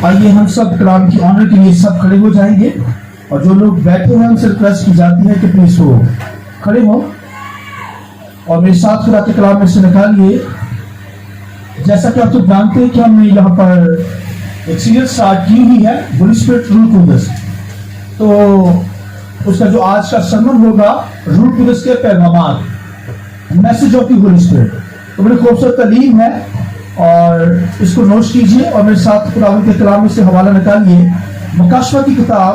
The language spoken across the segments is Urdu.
آئیے ہم سب کلام کی آنر کے لیے سب کھڑے ہو جائیں گے، اور جو لوگ بیٹھے ہیں ان سے ریکویسٹ کی جاتی ہے کہ پلیز وہ کھڑے ہو اور میرے ساتھ خدا کے کلام میں سے نکالیے۔ جیسا کہ آپ تو جانتے ہیں کہ ہم نے یہاں پر ایک سیریز اسٹارٹ کی ہوئی ہے، ہولی اسپرٹ رول قدس۔ تو اس کا جو آج کا سرمن ہوگا رول قدس کے پیغامات، message of the holy spirit, تو بڑی خوبصورت تعلیم ہے اور اس کو نوٹ کیجئے اور میرے ساتھ خدا کے کلام میں سے حوالہ نکالیے۔ مکاشفہ کی کتاب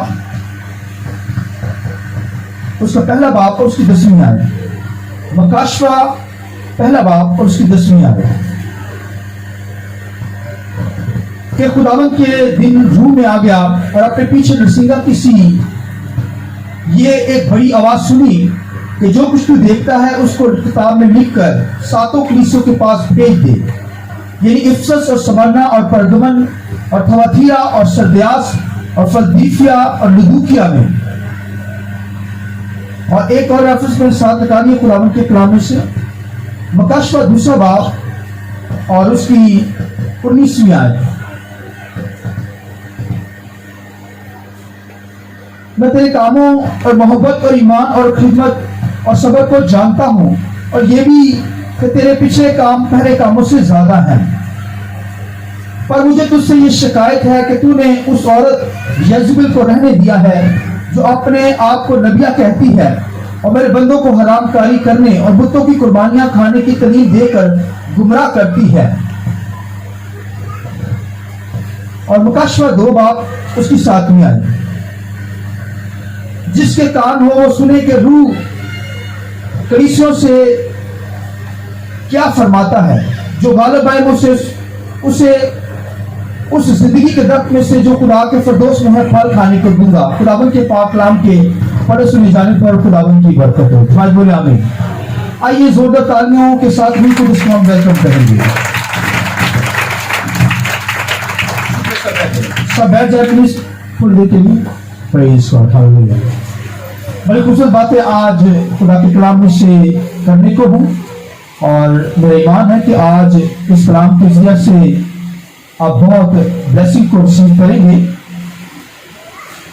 اس کا پہلا باب اور اس کی 10ویں آیت۔ مکاشفہ پہلا باب اور اس کی 10ویں آیت کہ خداوند کے دن روح میں آ گیا اور اپنے پیچھے نرسنگا کی سی یہ ایک بڑی آواز سنی کہ جو کچھ تو دیکھتا ہے اس کو کتاب میں لکھ کر 7 کلیسیوں کے پاس بھیج دے، یعنی افسس اور سمرنا اور پرگمن اور تھواتیرا اور سردیاس اور فلدیفیا اور لدوکیا میں۔ اور ایک اور ریفرنس میں ساتھ نکالیے خداوند کے کلام میں سے، مکاشفہ دوسرا باب اور اس کی 19ویں آیت۔ میں تیرے کاموں اور محبت اور ایمان اور خدمت اور صبر کو جانتا ہوں، اور یہ بھی کہ تیرے پچھلے کام پہلے کاموں سے زیادہ ہیں، پر مجھے تجھ سے یہ شکایت ہے کہ تو نے اس عورت یزبیل کو رہنے دیا ہے جو اپنے آپ کو نبیہ کہتی ہے اور میرے بندوں کو حرام کاری کرنے اور بتوں کی قربانیاں کھانے کی تعلیم دے کر گمراہ کرتی ہے۔ اور مکاشفہ 2 باب اس کی 7ویں آیت۔ جس کے کان ہو وہ سنے کہ روح کلیسیوں سے کیا فرماتا ہے، جو غالب آئے مجھ سے اسے اس زندگی کے درخت میں سے جو خدا کے فردوس میں ہے پھل کھانے کو دوں گا۔ خداوند کے پاک کلام کے پڑھے سنے جانے پر خداوند کی برکت ہو۔ آج بولے آمین۔ آئیے زوردار تالیوں کے ساتھ روح قدس کو ہم ویلکم کریں گے۔ سب بیٹھ جائے پلیز تھوڑی دیر کے لیے۔ پریز گاڈ، ہاللیلویا۔ بڑی خوبصورت باتیں آج خدا کے کلام میں سے کرنے کو ہوں، اور میرا ایمان ہے کہ آج اس کلام کے ذریعے سے آپ بہت بلیسنگ کو ریسیو کریں گے۔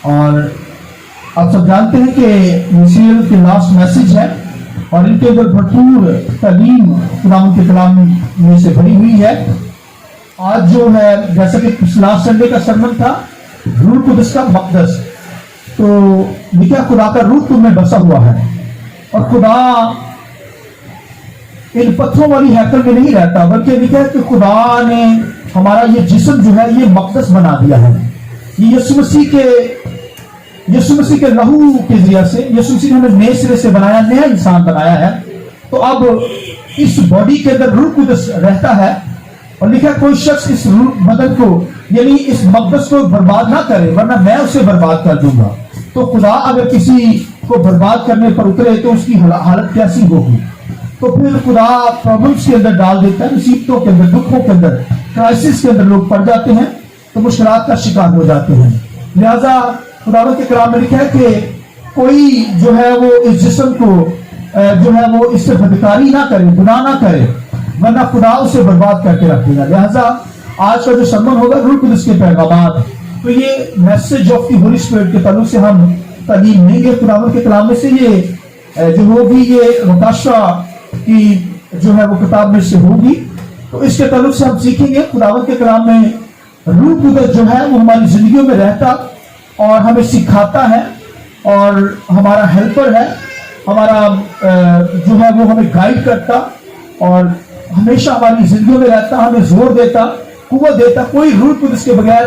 اور آپ سب جانتے ہیں کہ یہ سیریل کے لاسٹ میسج ہے اور ان کے اندر بھرپور تعلیم خداوند کے کلام میں سے بھری ہوئی ہے۔ آج جو ہے جیسا کہ لاسٹ سنڈے کا سرمن تھا روح قدس کا مقدس، تو لکھا خدا کا روح تم میں بسا ہوا ہے، اور خدا ان پتھروں والی ہیکل میں نہیں رہتا، بلکہ لکھا ہے کہ خدا نے ہمارا یہ جسم جو ہے یہ مقدس بنا دیا ہے۔ یہ یسوع مسیح کے لہو کے ذریعے سے یسوع مسیح نے ہمیں نئے سرے سے بنایا، نیا انسان بنایا ہے۔ تو اب اس باڈی کے اندر روح قدس رہتا ہے، اور لکھا کوئی شخص اس روح بدن کو یعنی اس مقدس کو برباد نہ کرے ورنہ میں اسے برباد کر دوں گا۔ تو خدا اگر کسی کو برباد کرنے پر اترے تو اس کی حالت کیسی ہوگی؟ تو پھر خدا پرابلمس کے اندر ڈال دیتا ہے، مصیبتوں کے اندر، دکھوں کے اندر، کرائسس کے اندر لوگ پڑ جاتے ہیں تو مشکلات کا شکار ہو جاتے ہیں۔ لہذا خداوند کے کلام میں لکھا ہے کہ کوئی جو ہے وہ اس جسم کو جو ہے وہ اس سے بدکاری نہ کرے، گناہ نہ کرے، ورنہ خدا اسے برباد کر کے رکھے گا۔ لہذا آج کا جو سرمن ہوگا روح قدس کے پیغامات، تو یہ message of the holy spirit کے تعلق سے ہم تعلیم لیں گے خداوند کے کلام میں سے۔ یہ جو ہوگی یہ مکاشفہ کی جو ہے وہ کتاب میں سے ہوگی، تو اس کے تعلق سے ہم سیکھیں گے خداوند کے کلام میں روح قدس جو ہے وہ ہماری زندگیوں میں رہتا اور ہمیں سکھاتا ہے اور ہمارا ہیلپر ہے، ہمارا جو ہے وہ ہمیں گائیڈ کرتا اور ہمیشہ ہماری زندگیوں میں رہتا، ہمیں زور دیتا، قوت دیتا۔ کوئی روح قدس کے بغیر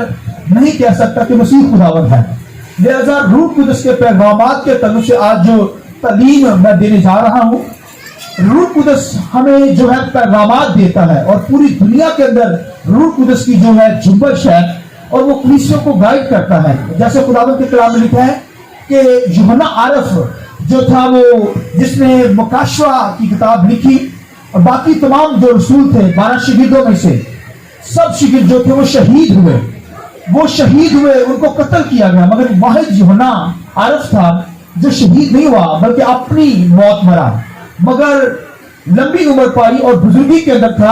نہیں کہہ سکتا کہ مسیح خداوند ہے۔ لہذا روح قدس کے پیغامات کے تعلق سے آج جو تعلیم میں دینے جا رہا ہوں، روح قدس ہمیں جو ہے پیغامات دیتا ہے، اور پوری دنیا کے اندر روح قدس کی جو ہے جنبش ہے اور وہ کلیسیوں کو گائیڈ کرتا ہے۔ جیسے خداوند کے کلام میں لکھا ہے کہ یوحنا عارف جو تھا وہ جس نے مکاشفہ کی کتاب لکھی، اور باقی تمام جو رسول تھے 12 شاگردوں میں سے سب شاگرد جو تھے وہ شہید ہوئے، ان کو قتل کیا گیا، مگر واحد یوحنا عارف تھا جو شہید نہیں ہوا بلکہ اپنی موت مرا، مگر لمبی عمر پائی اور بزرگی کے اندر تھا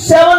7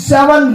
7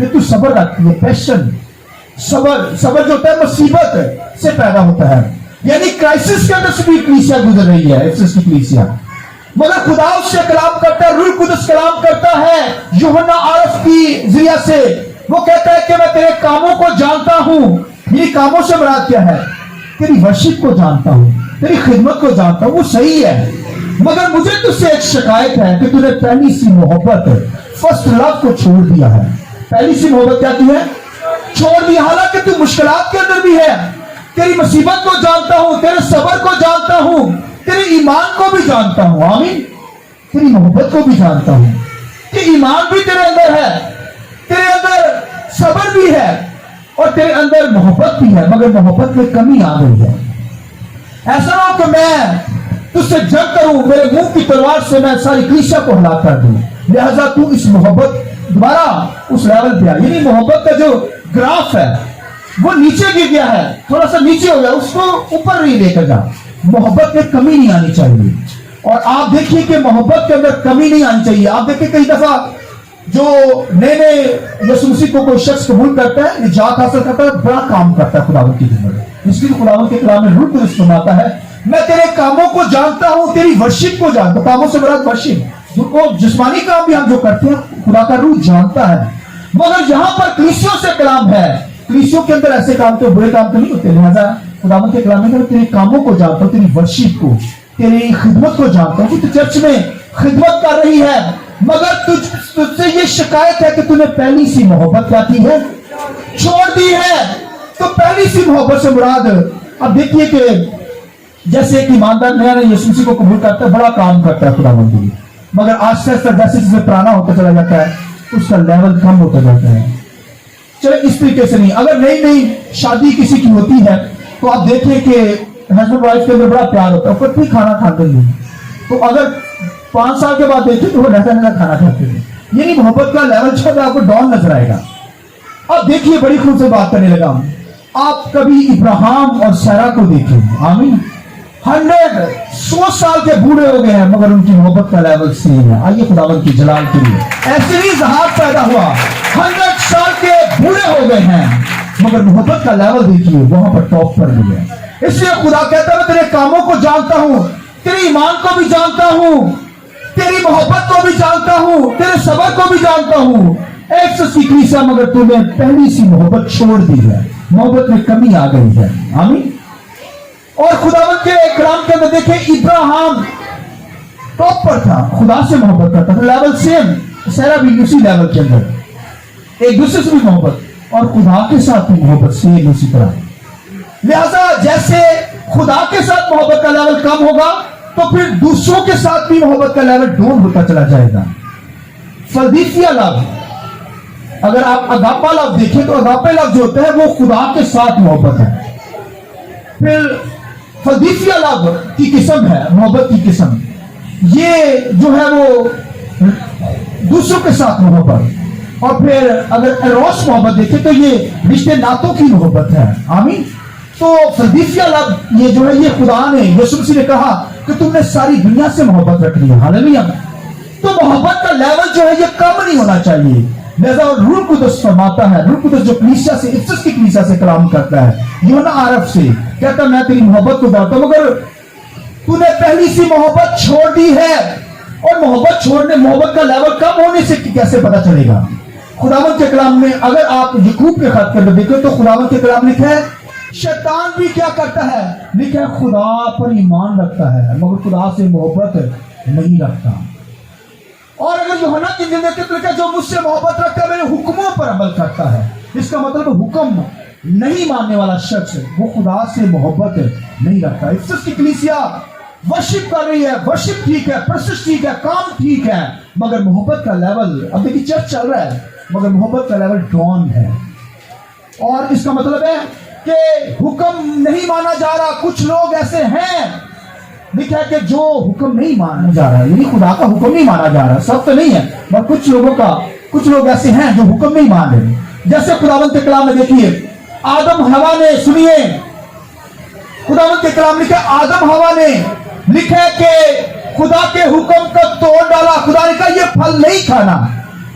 کہ تو صبر رکھتی ہے. پیشن, صبر جو ہوتا ہے مصیبت سے پیدا ہوتا ہے. یعنی کرائسس کے اندر سے بھی کلیسیا گزر رہی ہے, افسس کی کلیسیا, مگر خدا اس سے کلام کرتا ہے, روح القدس کلام کرتا ہے یوحنا عارف کی ذریعہ سے. وہ کہتا ہے کہ میں تیرے کاموں کو جانتا ہوں. میری کاموں سے مراد کیا ہے؟ تیری ورشپ کو جانتا ہوں, تیری خدمت کو جانتا ہوں. وہ صحیح ہے, مگر مجھے تجھ سے ایک شکایت ہے کہ تُو نے پہلی سی محبت, فرسٹ لو کو چھوڑ دیا ہے. پہلی سی محبت کیا کی ہے؟ چھوڑ دیا. حالانکہ تو مشکلات کے اندر بھی ہے. تیری مصیبت کو جانتا ہوں, تیرے صبر کو جانتا ہوں, تیرے ایمان کو بھی جانتا ہوں. آمین. تیری محبت کو بھی جانتا ہوں کہ ایمان بھی تیرے اندر ہے, تیرے اندر صبر بھی ہے, اور تیرے اندر محبت بھی ہے, مگر محبت میں کمی آ گئی ہے. ایسا نہ ہو کہ میں تجھ سے جنگ کروں, میرے منہ کی تلوار سے میں ساری کلیسیا کو ہلاک کر دوں. لہذا تو اس محبت دوبارہ اس لیول پہ آ. یعنی محبت کا جو گراف ہے وہ نیچے گر گیا ہے, تھوڑا سا نیچے ہو گیا, اس کو اوپر نہیں لے کر جا. محبت میں کمی نہیں آنی چاہیے. اور آپ دیکھیے کہ محبت کے اندر کمی نہیں آنی چاہیے. آپ دیکھیں کئی دفعہ جو نئے یسوع مسیح کو کوئی شخص قبول کرتا ہے, نجات حاصل کرتا ہے, بڑا کام کرتا ہے خداوند کی خدمت میں. اس لیے خداوند کے کلام میں روح القدس فرماتا ہے میں تیرے کاموں کو جانتا ہوں, تیری ورشپ کو جانتا ہوں. کاموں سے مراد ورشپ, وہ جسمانی کام بھی ہم جو کرتے ہیں خدا کا روح جانتا ہے. مگر یہاں پر کلیسیوں سے کلام ہے, کلیسیوں کے اندر ایسے کام تو برے کام تو نہیں ہوتے. لہذا خداوند کے کلام میں تیرے کاموں کو جانتا ہوں, تیری ورشپ کو, تیری خدمت کو جانتا ہوں. تو چرچ میں خدمت کر رہی ہے, مگر تجھ سے یہ شکایت ہے کہ تو نے پہلی سی محبت کیا کی ہے؟ چھوڑ دی ہے. تو پہلی سی محبت سے مراد, اب دیکھیے کہ جیسے ایک ایماندار نیا نیا یسوع مسیح کو قبول کرتا ہے, بڑا کام کرتا ہے خداوند کے لیے, مگر آہستہ آہستہ جیسے جیسے پرانا ہوتا چلا جاتا ہے اس کا لیول کم ہوتا جاتا ہے. چلے اس طریقے سے نہیں. اگر نئی شادی کسی کی ہوتی ہے تو آپ دیکھیں کہ ہسبینڈ وائف کے اندر بڑا پیار ہوتا ہے, اکٹھے کھانا کھاتے ہیں. تو اگر 5 سال کے بعد دیکھیں تو وہ رہتا نہیں کھانا کھاتے ہیں. یعنی محبت کا لیول جو ہے آپ کو ڈاؤن نظر آئے گا. اب دیکھیے بڑی خوب سے بات کرنے لگا ہوں. آپ کبھی ابراہیم اور سارا کو دیکھیں, آمین, 100 سال کے بوڑھے ہو گئے ہیں مگر ان کی محبت کا لیول سیم ہے. آئیے خداوند کی جلال کے لیے. ایسے ہی زہاد پیدا ہوا, 100 سال کے بوڑھے ہو گئے ہیں مگر محبت کا لیول دیکھیے وہاں پر ٹاپ پر بھی ہے. اس لیے خدا کہتا ہے میں تیرے کاموں کو جانتا ہوں, تیرے ایمان کو بھی جانتا ہوں, تیری محبت کو بھی جانتا ہوں, تیرے صبر کو بھی جانتا ہوں. ایک سچی کلیسیا مگر تو نے پہلی سی محبت چھوڑ دی ہے, محبت میں کمی آ گئی ہے. آمین. اور خداوند کے کلام کے اندر دیکھیں ابراہیم ٹاپ پر تھا, خدا سے محبت کرتا تھا, لیول سیم. سارا بھی اسی لیول کے اندر, ایک دوسرے سے بھی محبت, اور خدا کے ساتھ بھی محبت سیم اسی طرح. لہذا جیسے خدا کے ساتھ محبت کا لیول کم ہوگا تو پھر دوسروں کے ساتھ بھی محبت کا لیول ڈاؤن ہوتا چلا جائے گا. فلدیفیا لفظ, اگر آپ اگاپا لفظ دیکھیں تو اگاپے لفظ جو ہوتا ہے وہ خدا کے ساتھ محبت ہے. پھر فلدیفیا لفظ کی قسم ہے, محبت کی قسم, یہ جو ہے وہ دوسروں کے ساتھ محبت. اور پھر اگر اروس محبت دیکھیں تو یہ رشتے ناتوں کی محبت ہے. آمین. تو فلدیفیا لفظ یہ جو ہے یہ خدا نے, یسوع مسیح نے کہا کہ تم نے ساری دنیا سے محبت رکھنی ہے. ہاللیلویا. تو محبت کا لیول جو ہے یہ کم نہیں ہونا چاہیے. لہذا روح القدس فرماتا ہے, روح القدس جو کلیسیا سے, افسس کی کلیسیا سے کلام کرتا ہے, یوحنا عارف سے کہتا ہے میں تیری محبت کو جانتا ہوں مگر تو نے پہلی سی محبت چھوڑ دی ہے. اور محبت چھوڑنے, محبت کا لیول کم ہونے سے کیسے پتا چلے گا؟ خداوند کے کلام میں اگر آپ یعقوب کے خط کے اندر دیکھیں تو خداوند کے کلام لکھا ہے شیطان بھی کیا کرتا ہے, لکھا ہے خدا پر ایمان رکھتا ہے مگر خدا سے محبت نہیں رکھتا. اور اگر یوحنا کی انجیل دیکھیں تو لکھا جو مجھ سے محبت رکھتا ہے میرے حکموں پر عمل کرتا ہے. اس کا مطلب حکم نہیں ماننے والا شخص وہ خدا سے محبت نہیں رکھتا. افسس کی کلیسیا ورشپ کر رہی ہے, ورشپ ٹھیک ہے, پرسش ٹھیک ہے, کام ٹھیک ہے, مگر محبت کا لیول, اب دیکھیے چرچ چل رہا ہے مگر محبت کا لیول ڈاؤن ہے. اور اس کا مطلب ہے کہ حکم نہیں مانا جا رہا. کچھ لوگ ایسے ہیں, لکھا ہے کہ جو حکم نہیں مانا جا رہا, یعنی خدا کا حکم نہیں مانا جا رہا, سب تو نہیں ہے مگر کچھ لوگ ایسے ہیں جو حکم نہیں مان رہے. جیسے خداوند کے کلام میں دیکھیے آدم ہوا نے, سنیے خداوند کے کلام لکھا آدم ہوا نے لکھا کہ خدا کے حکم کا توڑ ڈالا. خدا نے کہا یہ پھل نہیں کھانا,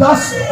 10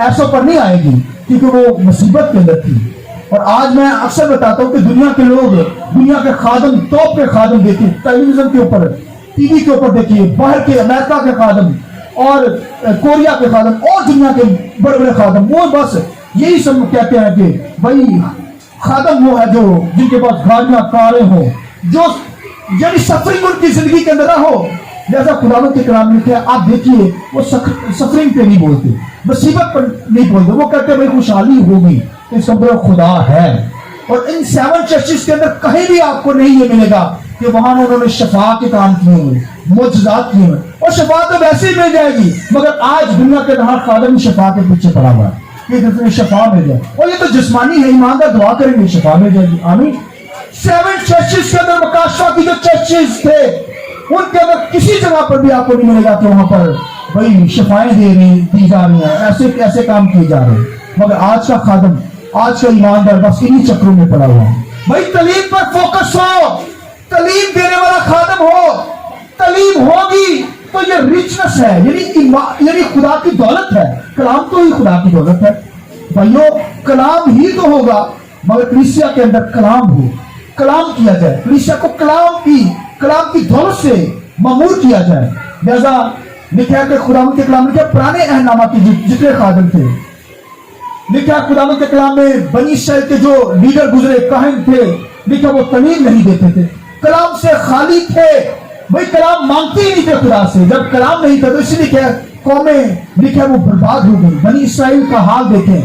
ایسوں پر نہیں آئے گی کیونکہ وہ مصیبت کے اندر تھی. اور آج میں اکثر بتاتا ہوں کہ دنیا کے لوگ، دنیا کے خادم، ٹاپ کے خادم دیکھیں ٹیلی ویژن کے اوپر، ٹی وی کے اوپر دیکھیے، باہر کے امریکہ کے خادم اور کوریا کے خادم اور دنیا کے بڑے بڑے خادم، وہ بس یہی سب کہتے ہیں کہ بھائی خادم وہ ہے جو جن کے پاس گاڑیاں، کاریں ہوں، جو یعنی سفرنگ ان کی زندگی کے اندر نہ ہو. جیسا خداوند کے کلام میں لکھا ہے، آپ دیکھیے وہ سفرنگ پہ نہیں بولتے، مصیبت پر نہیں بولتے، وہ کہتے ہیں بھائی خوشحالی ہوگی، اس کا مطلب خدا ہے. اور ان 7 چرچز کے اندر کہیں بھی آپ کو نہیں یہ ملے گا کہ وہاں انہوں نے شفا کے کام کیے ہوئے، معجزات کیے ہوئے. اور شفا تو ویسے ہی مل جائے گی، مگر آج دنیا کے ہر خادم شفا کے پیچھے پڑا ہوا ہے کہ جتنے شفا مل جائے. اور یہ تو جسمانی ہے، ایماندار دعا کریں گے شفا مل جائے گی. آمین. 7 چرچز کے اندر مکاشفہ کی جو چرچز تھے ان کے اندر کسی جگہ پر بھی آپ کو نہیں ملے گا کہ وہاں پر بھائی شفائیں دی جا رہی ہیں، ایسے کام کیے جا رہے ہیں. مگر آج کا خادم، آج کا ایماندار بس انہی چکروں میں پڑا ہوا ہے. بھائی تعلیم پر فوکس ہو، تعلیم دینے والا خادم ہو، تعلیم ہوگی تو یہ ریچنس ہے، یعنی خدا کی دولت ہے. کلام تو ہی خدا کی دولت ہے بھائیو. کلام ہی تو ہوگا، مگر کلیسیا کے اندر کلام ہو، کلام کیا جائے، کلیسیا کو کلام کی دولت سے معمور کیا جائے. لہذا لکھا ہے کہ خداوند کے کلام لکھا پرانے عہد نامہ کے جتنے خادم تھے، لکھا خداوند کے کلام میں بنی اسرائیل کے جو لیڈر گزرے، کاہن تھے، لکھا وہ تعلیم نہیں دیتے تھے، کلام سے خالی تھے. بھائی کلام مانگتے ہی نہیں تھے خدا سے. جب کلام نہیں تھا تو اسی لیے قومیں لکھا وہ برباد ہو گئی. بنی اسرائیل کا حال دیکھیں،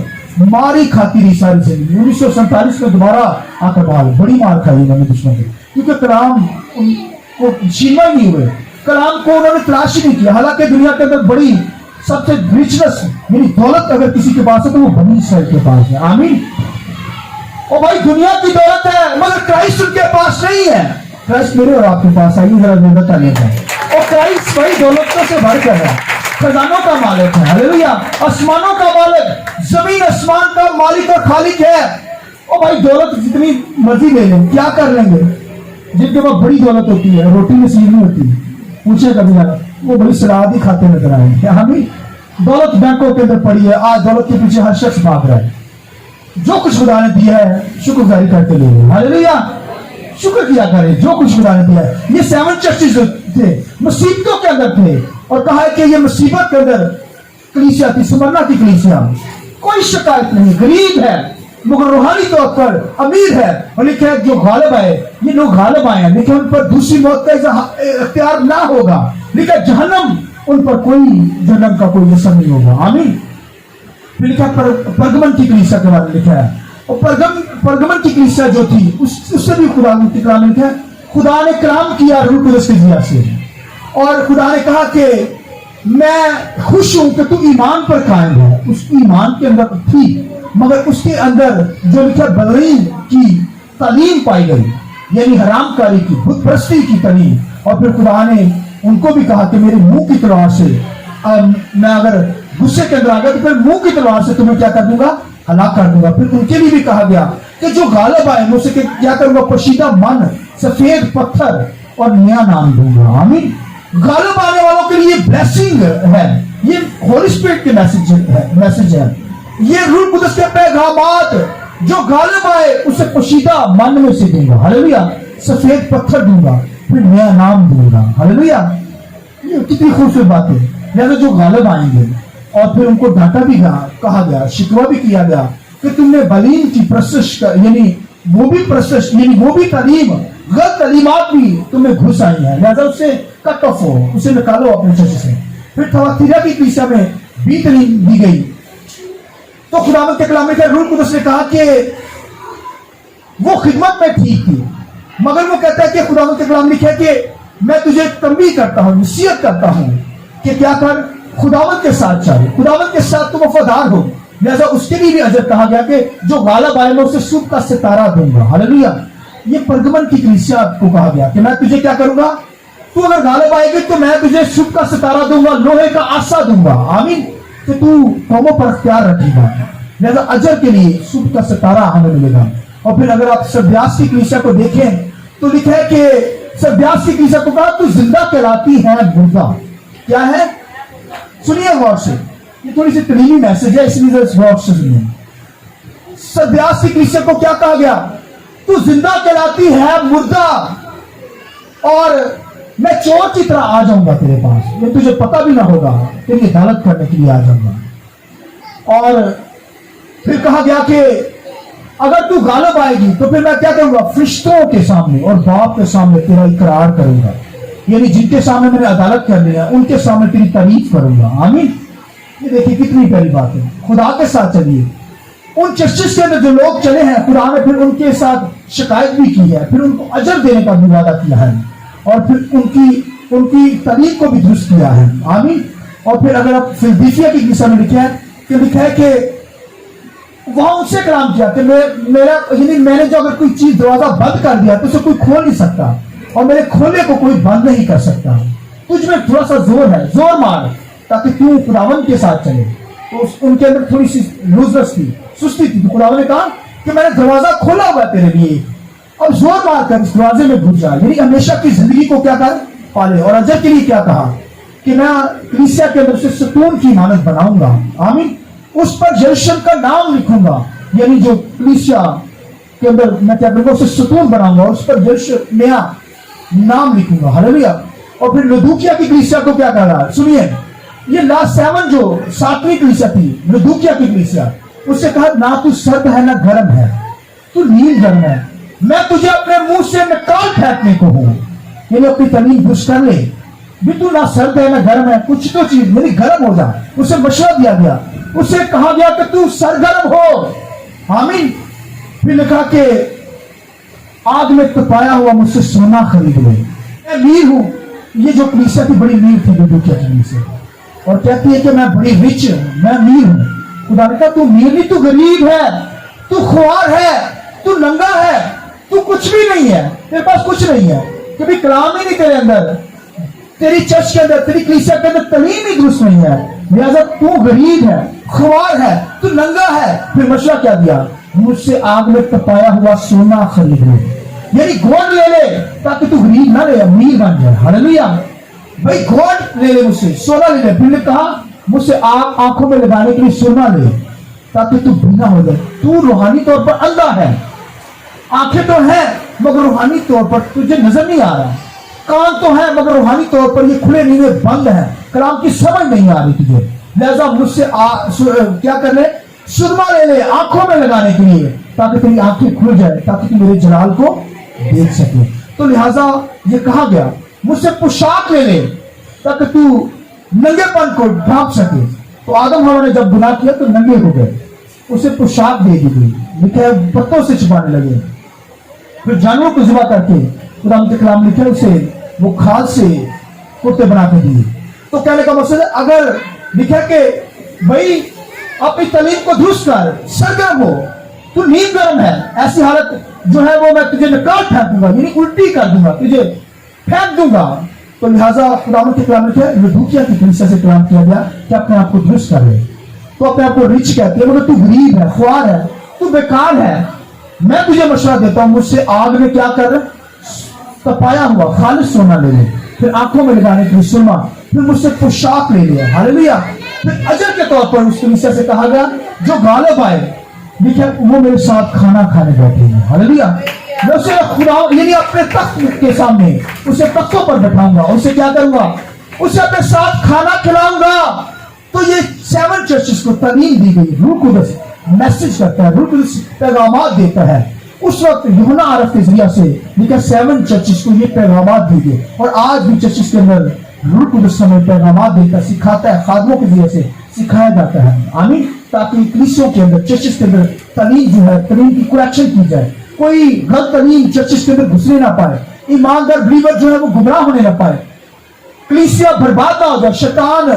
ماری کھاتی رہی ساری زندگی. 1947 میں دوبارہ آ کر بڑی مار کھائی انہوں نے دشمن سے، کیونکہ کلام ان کو چھینوا ہی نہیں ہوئے، کلام کو انہوں نے تلاش ہی نہیں کیا. حالانکہ دنیا کے اندر بڑی سب سے ریچنس یعنی دولت اگر کسی کے پاس ہے تو وہ بنی اسرائیل کے پاس ہے. آمین. اور بھائی دنیا کی دولت ہے مگر کرائسٹ ان کے پاس نہیں ہے. کرائسٹ میرے اور آپ کے پاس آئیے ذرا زندہ تعلیم ہے. اور کرائسٹ بھائی دولتوں سے بڑھ کر ہے، خزانوں کا مالک ہے. ہلیلویا. آسمانوں کا مالک، زمین آسمان کا مالک اور خالق ہے. اور بھائی دولت جتنی مرضی لے لیں، کیا کر لیں گے؟ جن کے پاس بڑی دولت ہوتی ہے روٹی نصیب نہیں ہوتی. پوچھے کبھی نہ وہ بڑی سلاد ہی کھاتے نظر آئے ہیں. ہمیں دولت بینکوں کے اندر پڑی ہے، آج دولت کے پیچھے ہر شخص بھاگ رہا ہے. جو کچھ خدا نے دیا ہے شکر گزاری کرتے لوگ. ہلیلویا. شکر کیا کرے جو کچھ خدا نے دیا ہے. یہ 7 چرچز تھے، مصیبتوں کے اندر تھے، اور کہا ہے کہ یہ مصیبت کے اندر کلیسیا تھی، سمرنا کی کلیسیا. کوئی شکایت نہیں، غریب ہے مگر روحانی طور پر امیر ہے. اور لکھا ہے جو غالب آئے، یہ لوگ غالب آئے ہیں، لیکن ان پر دوسری موت کا اختیار نہ ہوگا. لکھا جہنم ان پر کوئی جہنم کا کوئی اثر نہیں ہوگا. آمین. پھر لکھا پرگمن کی کلیسیا کے بارے میں لکھا ہے. اور پرگمن کی کلیسیا جو تھی اس سے بھی خدا کے کلام میں لکھا ہے خدا نے کلام کیا روح القدس کے ذریعے سے، اور خدا نے کہا کہ میں خوش ہوں کہ تو ایمان پر قائم ہے. اس ایمان کے اندر تھی مگر اس کے اندر جو لکھا بدعین کی تعلیم پائی گئی، یعنی حرام کاری کی، بت پرستی کی تعلیم. اور پھر خدا نے ان کو بھی کہا کہ میرے منہ کی تلوار سے میں اگر غصے کے اندر آ گیا تو پھر منہ کی تلوار سے تمہیں کیا کر دوں گا؟ ہلاک کر دوں گا. پھر ان کے لیے بھی کہا گیا کہ جو غالب آئے میں اسے کیا کروں گا؟ پوشیدہ من، سفید پتھر اور نیا نام دوں گا. آمین. غالب آنے والوں کے لیے بلیسنگ ہے، یہ ہولی اسپرٹ کے میسج ہے، یہ روح القدس کے پیغامات. جو غالب آئے اسے پوشیدہ من میں سے دوں گا. ہلیلویا. سفید پتھر دوں گا، پھر نیا نام دوں گا. ہلیلویا. یہ کتنی خوبصورت بات ہے. لہذا جو غالب آئیں گے، اور پھر ان کو ڈانٹا بھی کہا گیا، شکوہ بھی کیا گیا کہ تم نے بالین کی پرستش یعنی وہ بھی تعلیم، غلط تعلیمات بھی تمہیں گھس آئی ہیں، لہذا اس سے کٹ آف ہو، اسے نکالو اپنے چرچ سے. پھر تھواتیرا کی کلیسیا میں بھی تعلیم دی گئی. تو خداوند کے کلام میں روح القدس نے کہا کہ وہ خدمت میں ٹھیک تھی، مگر وہ کہتا ہے کہ خداوند کے کلام لکھا ہے کہ میں تجھے تنبیہ کرتا ہوں، نصیحت کرتا ہوں کہ کیا کر، خداوند کے ساتھ چاہے، خداوند کے ساتھ تو وفادار ہو. لہذا اس کے لیے بھی اجر کہا گیا کہ جو غالب آئے میں اسے صبح کا ستارہ دوں گا. ہلیلویا. یہ پرگمن کی کلیسیا کو کہا گیا کہ میں تجھے کیا کروں گا؟ تو اگر غالب آئے گی تو میں تجھے صبح کا ستارہ دوں گا، لوہے کا آسا دوں گا. آمین. کہ تو قوموں پر اختیار رکھے گا. لہذا اجر کے لیے صبح کا ستارہ ہمیں ملے گا. اور پھر اگر آپ سردیاس کی کلیسیا کو دیکھیں تو لکھا ہے کہ سردیاس کی کلیسیا کو کہا تو زندہ کہلاتی ہے مردہ. کیا ہے؟ سنیے غور سے. یہ تھوڑی سی تلیمی میسج ہے، اس لیے غور سے سنیے۔ سردیاس کی کلیسیا کو کیا کہا گیا؟ تو زندہ کہلاتی ہے مردہ، اور میں چور کی طرح آ جاؤں گا تیرے پاس، یہ تجھے پتہ بھی نہ ہوگا، تیری عدالت کرنے کے لیے آ جاؤں گا۔ اور پھر کہا گیا کہ اگر تو غالب آئے گی تو پھر میں کیا کروں گا؟ فرشتوں کے سامنے اور باپ کے سامنے تیرا اقرار کروں گا، یعنی جن کے سامنے میں نے عدالت کرنی ہے ان کے سامنے تیری تعریف کروں گا۔ آمین۔ یہ دیکھیے کتنی پیاری بات ہے، خدا کے ساتھ چلیے۔ ان چرچز کے اندر جو لوگ چلے ہیں، خدا نے پھر ان کے ساتھ شکایت بھی کی ہے، پھر ان کو اجر دینے کا بھی وعدہ کیا ہے، اور پھر ان کی تعریف کو بھی درست کیا ہے۔ آمین۔ اور پھر اگر آپ فلدیفیا کی کلیسیا میں لکھا ہے کہ وہاں ان سے کلام کیا کہ میں نے جو اگر کوئی چیز دروازہ بند کر دیا تو اسے کوئی کھول نہیں سکتا، اور میرے کھولنے کو کوئی بند نہیں کر سکتا۔ تجھ میں تھوڑا سا زور ہے، زور مار تاکہ تو خداوند کے ساتھ چلے۔ تو ان کے اندر تھوڑی سی لوزنس تھی، سستی تھی، تو خداوند نے کہا کہ میں نے دروازہ کھولا ہوا ہے تیرے لیے، اب زور مار کر اس دروازے میں گھس جا، یعنی ہمیشہ کی زندگی کو کیا کر پالے۔ اور اجر کے لیے کیا کہا کہ میں کلیسیا کے اندر سے ستون کی امانت بناؤں گا۔ آمین۔ اس پر یروشلم کا نام لکھوں گا، یعنی جو کلیسیا کے اندر میں کیا کروں گا، اسے ستون بناؤں گا، اس پر یروشلم نیا نام لکھوں گا۔ ہلیلویا۔ اور پھر لدوکیا کی کلیسیا کو کیا کہا رہا؟ سنیے، یہ لاسٹ 7 جو 7ویں کلیسیا تھی، لدوکیا کی کلیسیا، اس سے کہا نہ تو سرد ہے نہ گرم ہے، تو نیل گرم ہے، میں تجھے اپنے منہ سے نکال پھینکنے کو ہوں، یعنی اپنی تعلیم درست کر لے بھی، تو نہ سرد ہے نہ گرم ہے، کچھ تو چیز یعنی گرم ہو جا۔ اسے مشورہ دیا گیا، اسے کہا گیا کہ تو سرگرم ہو۔ آمین۔ پھر لکھا کہ آگ میں تپایا ہوا مجھ سے سونا خرید لے، میں امیر ہوں۔ یہ جو کلیسیا تھی بڑی امیر تھی، لدوکیا کی کلیسیا، اور کہتی ہے کہ میں بڑی رچ ہوں، میں امیر ہوں۔ خدا نے کہا تو امیر نہیں، تو غریب ہے، تو خوار ہے، تو ننگا ہے، تو کچھ بھی نہیں ہے، تیرے پاس کچھ نہیں ہے، کبھی کلام ہی نہیں تیرے اندر، تیری چرچ کے اندر، تیری کلیسیا کے اندر تعلیم ہی درست نہیں ہے، لہذا تو غریب ہے، خوار ہے، تو ننگا ہے۔ پھر مشورہ کیا دیا؟ مجھ سے آگ میں تپایا ہوا سونا خرید لے، یعنی گولڈ لے لے تاکہ تو غریب نہ رہے، امیر بن جائے۔ ہلیلویا۔ بھائی گولڈ لے لے مجھ سے، سونا لے لے۔ پھر نے کہا مجھ سے آنکھوں میں لگانے کے لیے سونا لے تاکہ تو بینا ہو جائے۔ تو روحانی طور پر اندھا ہے، آنکھیں تو ہیں مگر روحانی طور پر تجھے نظر نہیں آ رہا، کان تو ہیں مگر روحانی طور پر یہ کھلے نیوے بند ہیں، کلام کی سمجھ نہیں آ رہی تجھے، لہذا مجھ سے کیا کر لے؟ سرما لے لے آنکھوں میں لگانے کے لیے تاکہ تیری آنکھیں کھل جائے، تاکہ تو میرے جلال کو دیکھ سکے۔ تو لہذا یہ کہا گیا مجھ سے پوشاک لے لے تاکہ تو ننگے پن کو ڈھانپ سکے۔ تو آدم حوا نے جب گناہ کیا تو ننگے ہو گئے، اسے پوشاک دے دی گئی، لکھا ہے پتوں سے چھپانے لگے، پھر جانوروں کو ذبح کر کے خدا کے کلام لکھا ہے اسے وہ کھاد سے کرتے بنا کے دیے۔ تو کہنے کا مقصد ہے اگر لکھا کہ بھائی اپنی تعلیم کو درست کر، سرگرم ہو، تو نیند گرم ہے، ایسی حالت جو ہے وہ میں تجھے نکال پھینک دوں گا، یعنی الٹی کر دوں گا، تجھے پھینک دوں گا۔ تو لہٰذا خدا کے کلام لکھا ہے لدوکیا کی کلیسیا سے کلام کیا گیا کہ اپنے آپ کو درست کر لے۔ تو اپنے آپ کو رچ کہتے ہیں مگر تو غریب ہے، خوار ہے، تو بیکار ہے، میں تجھے مشورہ دیتا ہوں مجھ سے آگ میں کیا کر تپایا ہوا خالص سونا لے لے، پھر آنکھوں میں لگانے کے لیے سرما، پھر مجھ سے پوشاک لے لیا۔ ہلیلویا۔ پھر اجر کے طور پر اس کلیسیا سے کہا گیا جو غالب آئے لکھا وہ میرے ساتھ کھانا کھانے بیٹھے ہیں۔ ہلیلویا۔ میں اسے خدا یعنی اپنے تخت کے سامنے اسے تختوں پر بٹھاؤں گا، اسے کیا کروں گا؟ اسے اپنے ساتھ کھانا کھلاؤں گا۔ تو یہ 7 چرچز کو تعلیم دی گئی، روح القدس میسج کرتا ہے، روح القدس پیغامات دیتا ہے۔ اس وقت یوحنا عارف کے ذریعہ سے لکھا 7 چرچز کو یہ پیغامات دی گئے، اور آج بھی چرچز کے اندر روح القدس ہمیں پیغامات دیتا ہے، سکھاتا ہے، خادموں کے ذریعے سے سکھایا جاتا ہے۔ آمین۔ تاکہ کلیسیوں کے اندر، چرچز کے اندر تعلیم جو ہے، تعلیم کی کریکشن کی جائے، کوئی غلط تعلیم چرچز کے اندر گھسنے نہ پائے، ایماندار بلیور جو ہے وہ گمراہ ہونے نہ پائے، کلیسیا برباد نہ ہو جائے، شیطان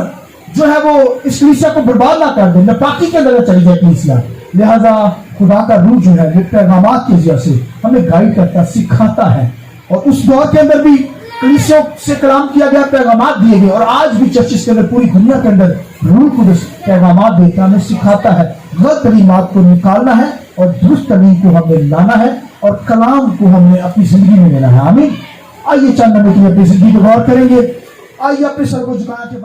جو ہے وہ اس کلیسیا کو برباد نہ کر دے، ناپاکی کے اندر چلی جائے کلیسیا۔ لہذا خدا کا روح جو ہے وہ پیغامات کے ذریعے سے ہمیں گائیڈ کرتا ہے، سکھاتا ہے، اور اس دور کے اندر بھی کلیسیوں سے کلام کیا گیا، پیغامات دیے گئے، اور آج بھی چرچز کے اندر پوری دنیا کے اندر روح القدس پیغامات دیتا ہے، ہمیں سکھاتا ہے، غلط تعلیمات کو نکالنا ہے اور درست تعلیم کو ہمیں لانا ہے، اور کلام کو ہم نے اپنی زندگی میں لینا ہے۔ آمین۔ آئیے چند منٹ میں اپنی زندگی پر غور کریں گے، آئیے اپنے سر کو جھکا کے